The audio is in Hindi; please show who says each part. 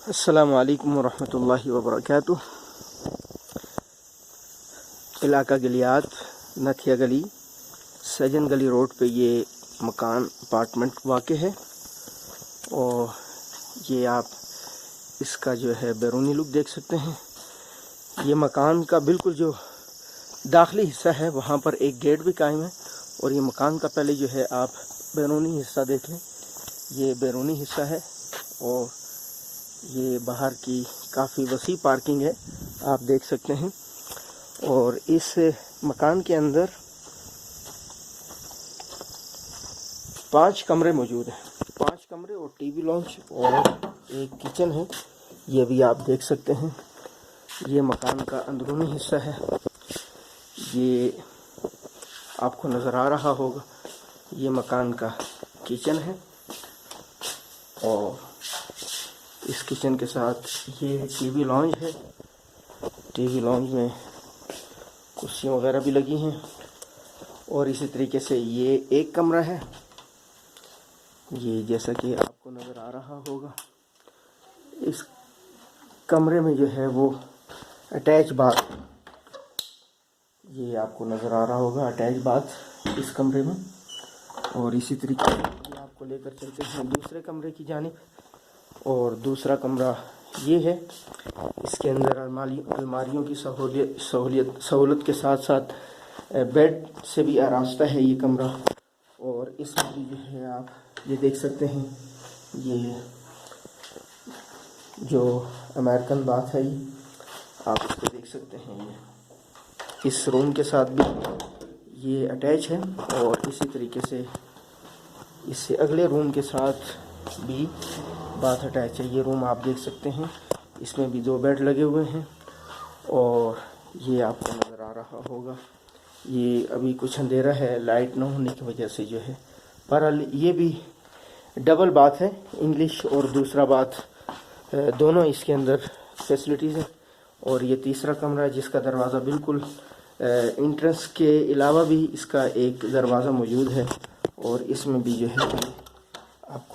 Speaker 1: अस्सलामु अलैकुम वरहमतुल्लाहि वबरकातुह। इलाका गलियात, नथिया गली, सजन गली रोड पे ये मकान अपार्टमेंट वाक़े है। और ये आप इसका जो है बैरूनी लुक देख सकते हैं। ये मकान का बिल्कुल जो दाखिली हिस्सा है वहाँ पर एक गेट भी कायम है। और ये मकान का पहले जो है आप बैरूनी हिस्सा देख लें। ये बैरूनी हिस्सा है और ये बाहर की काफ़ी वसी पार्किंग है, आप देख सकते हैं। और इस मकान के अंदर 5 कमरे मौजूद हैं, 5 कमरे और टीवी लॉन्च और एक किचन है, ये भी आप देख सकते हैं। ये मकान का अंदरूनी हिस्सा है, ये आपको नज़र आ रहा होगा। ये मकान का किचन है और इस किचन के साथ ये टीवी लॉन्ज है। टीवी लॉन्ज में कुर्सियाँ वगैरह भी लगी हैं। और इसी तरीके से ये एक कमरा है, ये जैसा कि आपको नज़र आ रहा होगा। इस कमरे में जो है वो अटैच बाथ, ये आपको नज़र आ रहा होगा, अटैच बाथ इस कमरे में। और इसी तरीके से आपको लेकर चलते हैं दूसरे कमरे की जानिब। और दूसरा कमरा ये है, इसके अंदर अलमारियों की सहूलत के साथ साथ बेड से भी आरास्ता है ये कमरा। और इसमें भी जो है आप ये देख सकते हैं, ये जो अमेरिकन बाथ है ये आप इसको देख सकते हैं। ये इस रूम के साथ भी ये अटैच है और इसी तरीके से इससे अगले रूम के साथ भी बाथ अटैच है। ये रूम आप देख सकते हैं, इसमें भी 2 बेड लगे हुए हैं। और ये आपको नज़र आ रहा होगा, ये अभी कुछ अंधेरा है लाइट न होने की वजह से जो है। बहरहाल ये भी डबल बाथ है, इंग्लिश और दूसरा बाथ दोनों इसके अंदर फैसिलिटीज़ हैं। और ये तीसरा कमरा जिसका दरवाज़ा बिल्कुल एंट्रेंस के अलावा भी इसका एक दरवाज़ा मौजूद है और इसमें भी जो है